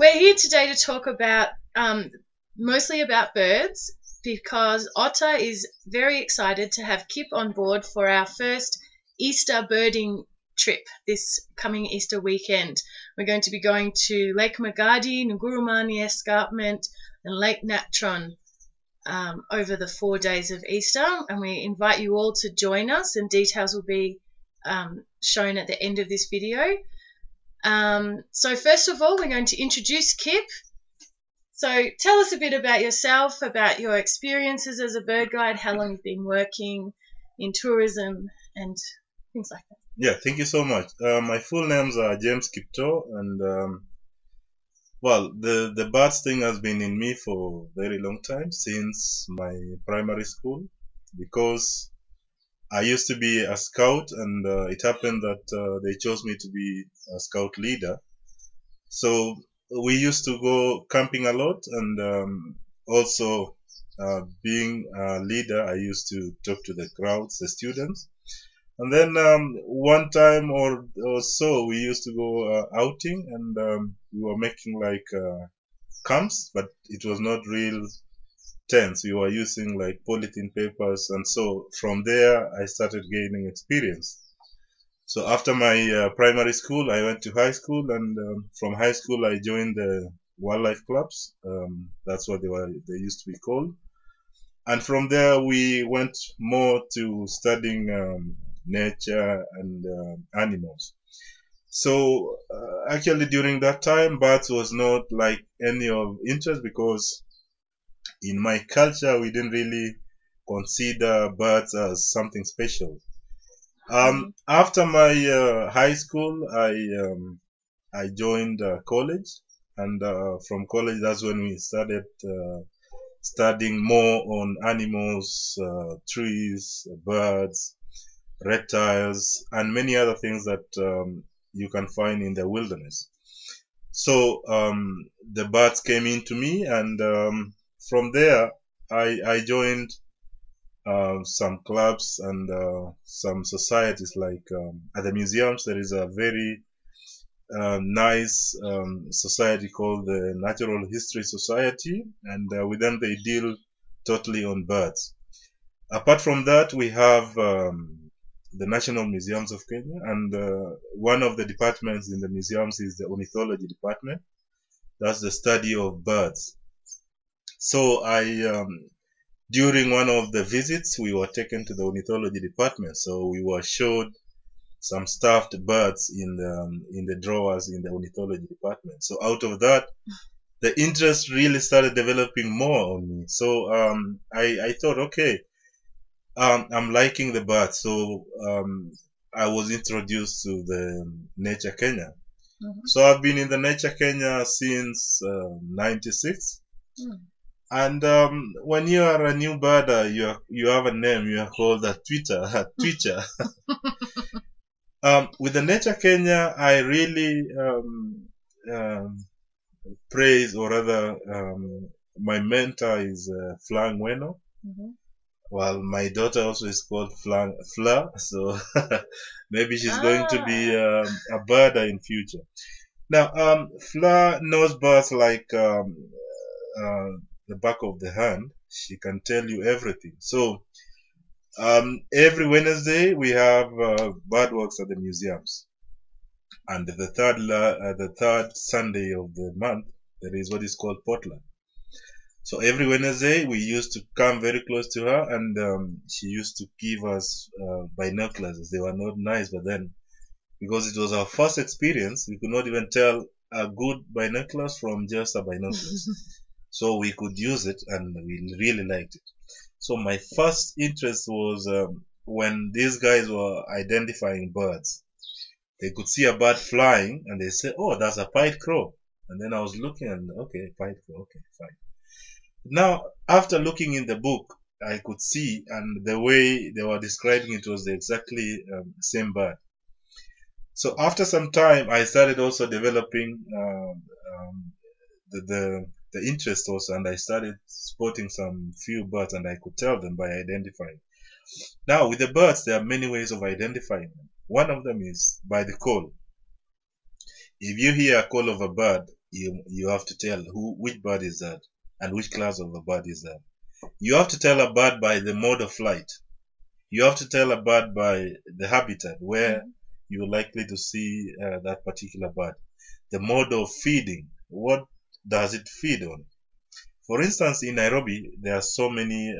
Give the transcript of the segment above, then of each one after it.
We're here today to talk about mostly about birds, because Otta is very excited to have Kip on board for our first Easter birding trip this coming Easter weekend. We're going to be going to Lake Magadi, Ngurumani Escarpment and Lake Natron over the 4 days of Easter, and we invite you all to join us, and details will be shown at the end of this video. So first of all, we're going to introduce Kip. So tell us a bit about yourself, about your experiences as a bird guide, how long you've been working in tourism and things like that. Yeah, thank you so much. My full names are James Kiptoo, and well, the birds thing has been in me for a very long time, since my primary school, because I used to be a scout, and it happened that they chose me to be a scout leader. So we used to go camping a lot, and also being a leader, I used to talk to the crowds, the students. And then one time or so, we used to go outing, and we were making like camps, but it was not real tents. We were using like polythene papers, and so from there I started gaining experience. So after my primary school, I went to high school, and from high school I joined the wildlife clubs. That's what they used to be called. And from there we went more to studying nature and animals. So actually during that time, birds was not like any of interest, because in my culture we didn't really consider birds as something special. After my high school, I joined college, and from college, that's when we started studying more on animals, trees, birds, reptiles, and many other things that you can find in the wilderness. So the birds came into me, and from there I joined some clubs and some societies, like at the museums there is a very nice society called the Natural History Society, and with them they deal totally on birds. Apart from that, we have the National Museums of Kenya, and one of the departments in the museums is the ornithology department. That's the study of birds. So during one of the visits, we were taken to the ornithology department, so we were showed some stuffed birds in the drawers in the ornithology department. So out of that, the interest really started developing more on me. So I thought, okay, I'm liking the birds. So I was introduced to the Nature Kenya. So I've been in the Nature Kenya since '96. And when you are a new birder, you have a name. You are called a Twitcher. With the Nature Kenya, I really praise, or rather, my mentor is Flang Weno. Well, my daughter also is called Fla, so maybe she's going to be a birder in future. Now, Fla knows birds like the back of the hand. She can tell you everything. So every Wednesday we have bird walks at the museums, and the third Sunday of the month there is what is called potluck. So every Wednesday we used to come very close to her, and she used to give us binoculars. They were not nice, but then because it was our first experience, we could not even tell a good binoculars from just a binoculars. So we could use it, and we really liked it. So my first interest was when these guys were identifying birds. They could see a bird flying, and they say, "Oh, that's a pied crow." And then I was looking, and okay, pied crow, okay, fine. Now, after looking in the book, I could see, and the way they were describing it was exactly the same bird. So after some time, I started also developing the interest also, and I started spotting some few birds, and I could tell them by identifying. Now, with the birds, there are many ways of identifying them. One of them is by the call. If you hear a call of a bird, you have to tell which bird is that and which class of a bird is that. You have to tell a bird by the mode of flight. You have to tell a bird by the habitat where you're likely to see that particular bird. The mode of feeding. What does it feed on? For instance, in Nairobi, there are so many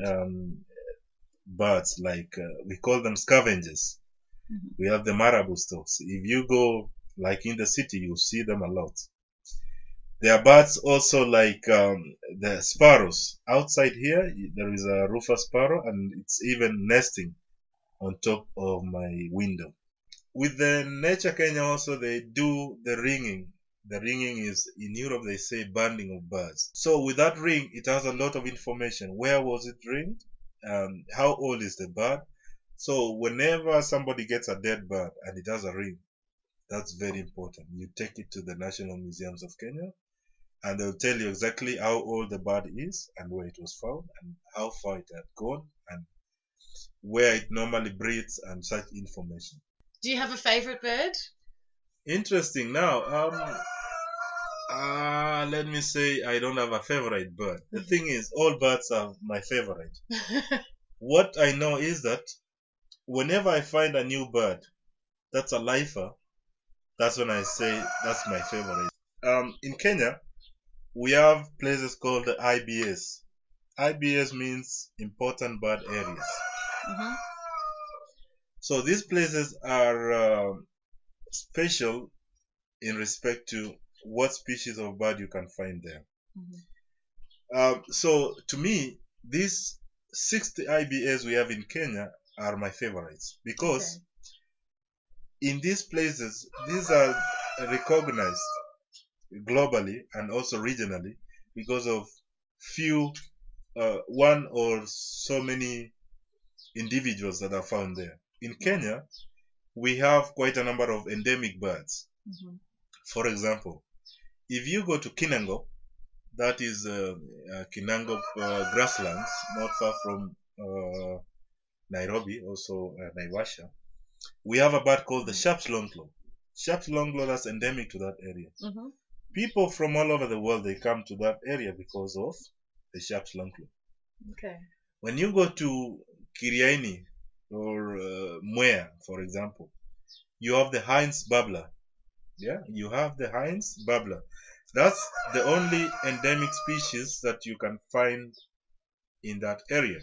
birds, like we call them scavengers. We have the marabou storks. If you go like in the city, you see them a lot. There are birds also like the sparrows. Outside here, there is a rufous sparrow, and it's even nesting on top of my window. With the Nature Kenya also, they do the ringing. The ringing is, in Europe, they say banding of birds. So with that ring, it has a lot of information. Where was it ringed? How old is the bird? So whenever somebody gets a dead bird and it has a ring, that's very important. You take it to the National Museums of Kenya, and they'll tell you exactly how old the bird is and where it was found and how far it had gone and where it normally breeds and such information. Do you have a favorite bird? Interesting. Now, let me say I don't have a favorite bird. The thing is, all birds are my favorite. What I know is that whenever I find a new bird that's a lifer, that's when I say that's my favorite. In Kenya, we have places called the IBAs. IBAs means Important Bird Areas. So these places are special in respect to what species of bird you can find there. So to me, these 60 IBAs we have in Kenya are my favorites because in these places, these are recognized globally and also regionally because of one or so many individuals that are found there. In Kenya, we have quite a number of endemic birds. For example, if you go to Kinango, that is Kinango grasslands, not far from Nairobi, also Naivasha, we have a bird called the Sharp's longclaw. Sharp's longclaw, that's endemic to that area. People from all over the world, they come to that area because of the Sharp's longclaw. When you go to Kiriaini or Mwea, for example, you have the Heinz babbler. Yeah, you have the Heinz babbler. That's the only endemic species that you can find in that area.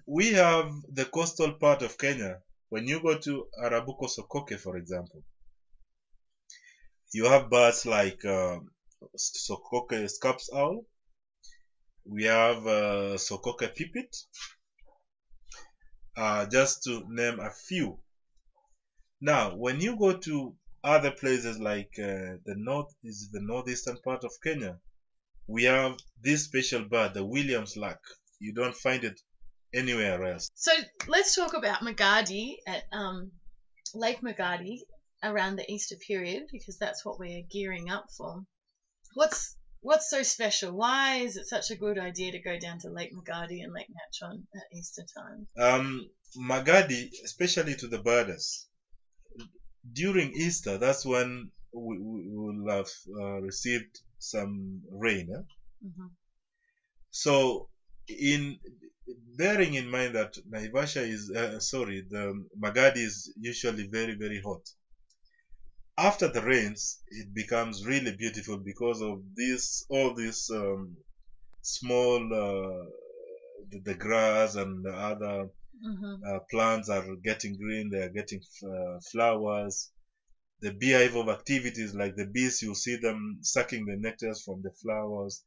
We have the coastal part of Kenya. When you go to Arabuko Sokoke, for example, you have birds like Sokoke scarp's owl. We have Sokoke pipit, just to name a few. Now, when you go to other places like the northeastern part of Kenya, we have this special bird, the Williams lark. You don't find it anywhere else. So let's talk about Magadi at Lake Magadi around the Easter period, because that's what we're gearing up for. What's so special? Why is it such a good idea to go down to Lake Magadi and Lake Natron at Easter time? Magadi, especially to the birders, during Easter, that's when we will have received some rain. So, bearing in mind that Naivasha the Magadi is usually very, very hot. After the rains, it becomes really beautiful because of all these small, the grass and the other plants are getting green, they are getting flowers. The beehive of activities, like the bees, you'll see them sucking the nectars from the flowers.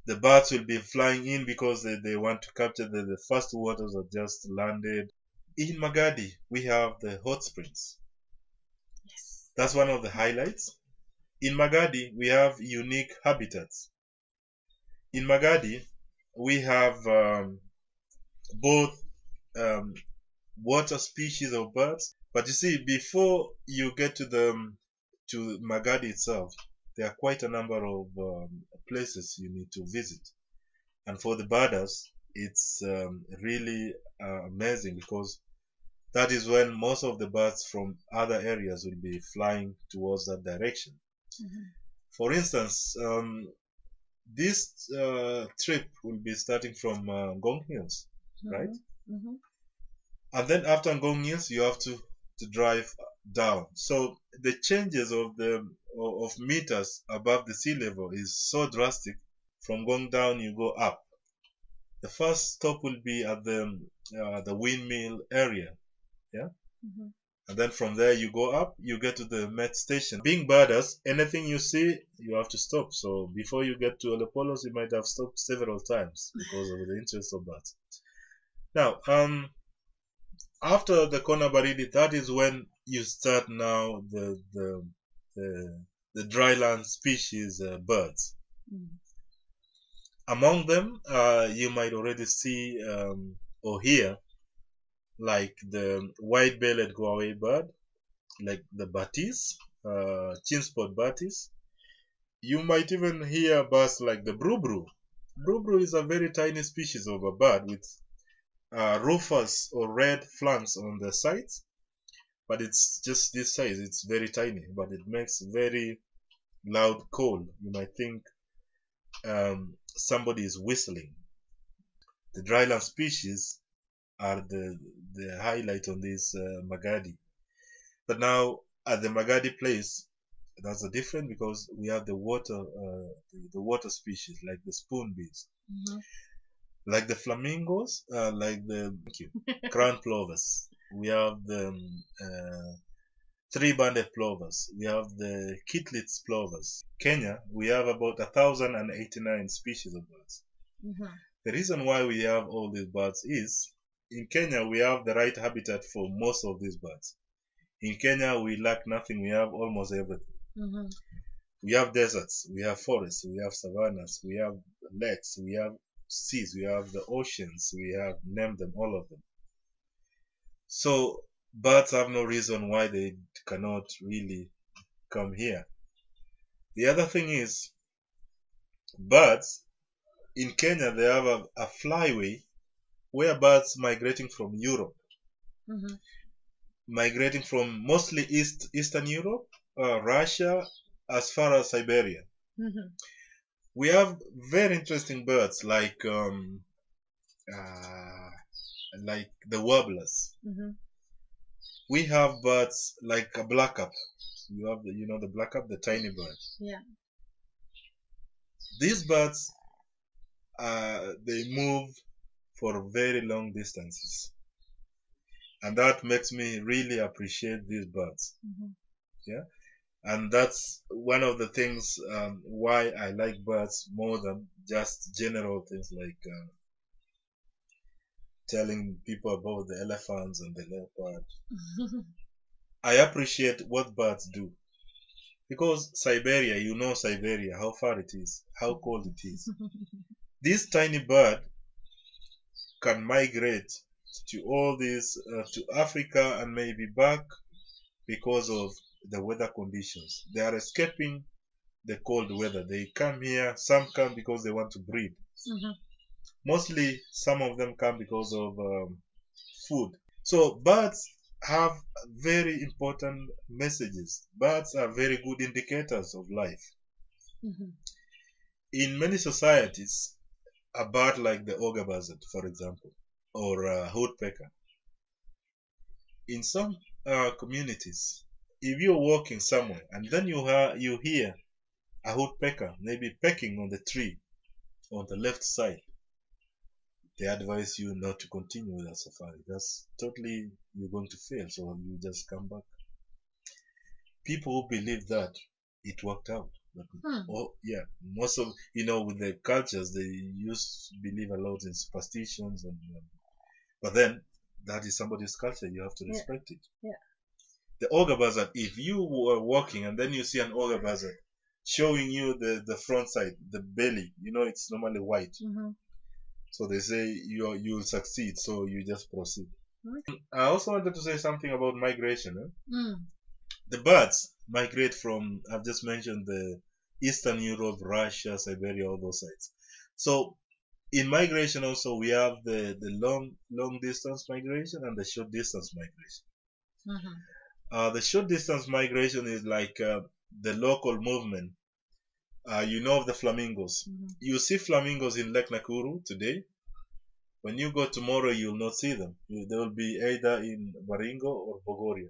The birds will be flying in because they want to capture the first waters that just landed. In Magadi, we have the hot springs. That's one of the highlights. In Magadi, we have unique habitats. In Magadi, we have both water species of birds. But you see, before you get to Magadi itself, there are quite a number of places you need to visit. And for the birders, it's really amazing because that is when most of the birds from other areas will be flying towards that direction. For instance, this trip will be starting from Ngong Hills, right? Mm-hmm. And then after Ngong Hills, you have to drive down. So the changes of meters above the sea level is so drastic. From going down, you go up. The first stop will be at the windmill area, yeah. Mm-hmm. And then from there you go up, you get to the Met station. Being birders, anything you see, you have to stop. So before you get to Olepolos, you might have stopped several times because of the interest of that. Now, after the Kona Baridi, that is when you start now the dryland species birds. Mm-hmm. Among them, you might already see or hear like the white-bellied guaway bird, like the batis, chin-spot batis. You might even hear birds like the brubru. Brubru is a very tiny species of a bird with rufous or red flanks on the sides, but it's just this size. It's very tiny, but it makes very loud call. You might think somebody is whistling. The dryland species are the highlight on this Magadi. But now at the Magadi place, that's a different because we have the water species like the spoonbills, Mm-hmm. like the flamingos, like the crown plovers. We have the three-banded plovers. We have the Kittlitz plovers. Kenya, we have about 1,089 species of birds. Mm-hmm. The reason why we have all these birds is in Kenya we have the right habitat for most of these birds. In Kenya we lack nothing, we have almost everything. Mm-hmm. We have deserts, we have forests, we have savannas, we have lakes, we have seas, we have the oceans, we have, name them, all of them. So birds have no reason why they cannot really come here. The other thing is birds in Kenya, they have a flyway where birds migrating from Europe, Mm-hmm. migrating from mostly Eastern Europe, Russia, as far as Siberia. Mm-hmm. We have very interesting birds like the warblers. Mm-hmm. We have birds like a black-cap. You have the black-cap, the tiny bird. Yeah. These birds, they move for very long distances, and that makes me really appreciate these birds. Mm-hmm. Yeah, and that's one of the things why I like birds more than just general things like telling people about the elephants and the leopard. I appreciate what birds do because Siberia, Siberia, how far it is, how cold it is. This tiny bird can migrate to all these to Africa and maybe back because of the weather conditions. They are escaping the cold weather. They come here. Some come because they want to breed. Mm-hmm. Mostly, some of them come because of food. So birds have very important messages. Birds are very good indicators of life. Mm-hmm. In many societies, a bird like the ogre buzzard, for example, or a woodpecker. In some communities, if you're walking somewhere and then you hear a woodpecker maybe pecking on the tree on the left side, they advise you not to continue with that safari. That's totally, you're going to fail, so you just come back. People who believe that, it worked out. But yeah, most of with the cultures they used to believe a lot in superstitions but then that is somebody's culture. You have to respect it. Yeah. The ogre buzzard. If you were walking and then you see an ogre buzzard showing you the front side, the belly, it's normally white. Mm-hmm. So they say you'll succeed. So you just proceed. Okay. I also wanted to say something about migration. Mm. The birds migrate from, I've just mentioned the Eastern Europe, Russia, Siberia, all those sides. So in migration also we have the long distance migration and the short distance migration. Mm-hmm. The short distance migration is like the local movement You know of the flamingos. You see flamingos in Lake Nakuru today. When you go tomorrow, you'll not see them. They will be either in Baringo or Bogoria.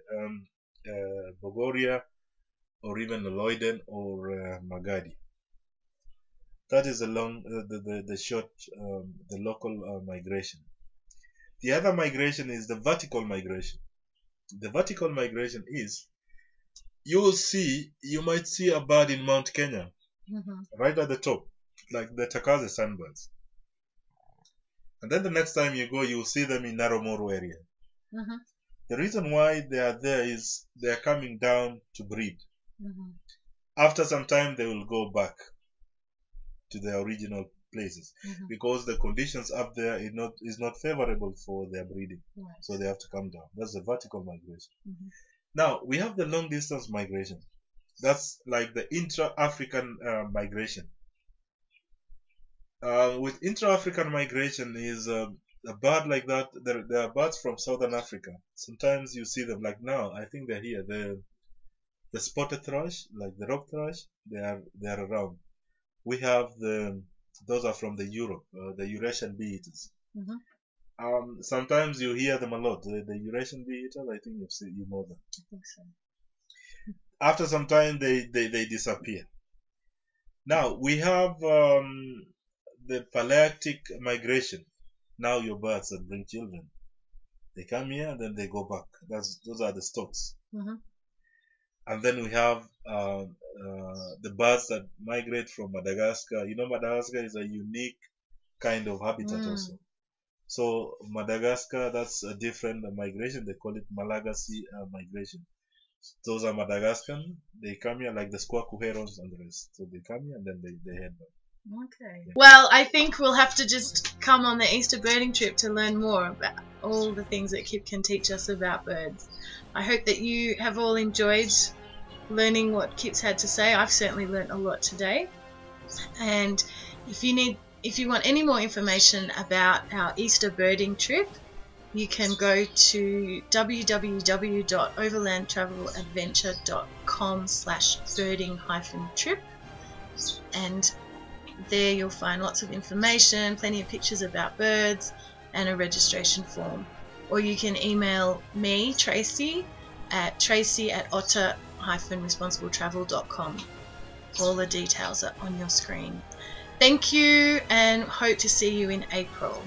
Bogoria, or even Loiden or Magadi. That is the local migration. The other migration is the vertical migration. The vertical migration is, you might see a bird in Mount Kenya, right at the top, like the Takaze sunbirds. And then the next time you go, you'll see them in Naromoro area. The reason why they are there is they are coming down to breed. After some time, they will go back to their original places because the conditions up there is not favorable for their breeding. So they have to come down. That's the vertical migration. Now, we have the long distance migration. That's like the intra-African migration. With intra-African migration is a bird like that. There are birds from southern Africa. Sometimes you see them, like now, I think they're here. The spotted thrush, like the rock thrush, they are around. We have those are from the Europe, the Eurasian bee eaters. Sometimes you hear them a lot. The Eurasian bee eaters, I think you know them. I think so. After some time, they disappear. Now we have the Palearctic migration. Now your birds that bring children, they come here and then they go back. Those are the stocks. And then we have the birds that migrate from Madagascar. You know, Madagascar is a unique kind of habitat also. So Madagascar, that's a different migration. They call it Malagasy migration. Those are Madagascan. They come here like the Squaku herons and the rest. So they come here and then they head back. Okay. Well, I think we'll have to just come on the Easter birding trip to learn more about all the things that Kip can teach us about birds. I hope that you have all enjoyed learning what Kip's had to say. I've certainly learnt a lot today. And if you want any more information about our Easter birding trip, you can go to www.overlandtraveladventure.com/birding-trip, and there you'll find lots of information, plenty of pictures about birds, and a registration form. Or you can email me, Tracey, at tracy@otter-responsibletravel.com. All the details are on your screen. Thank you, and hope to see you in April.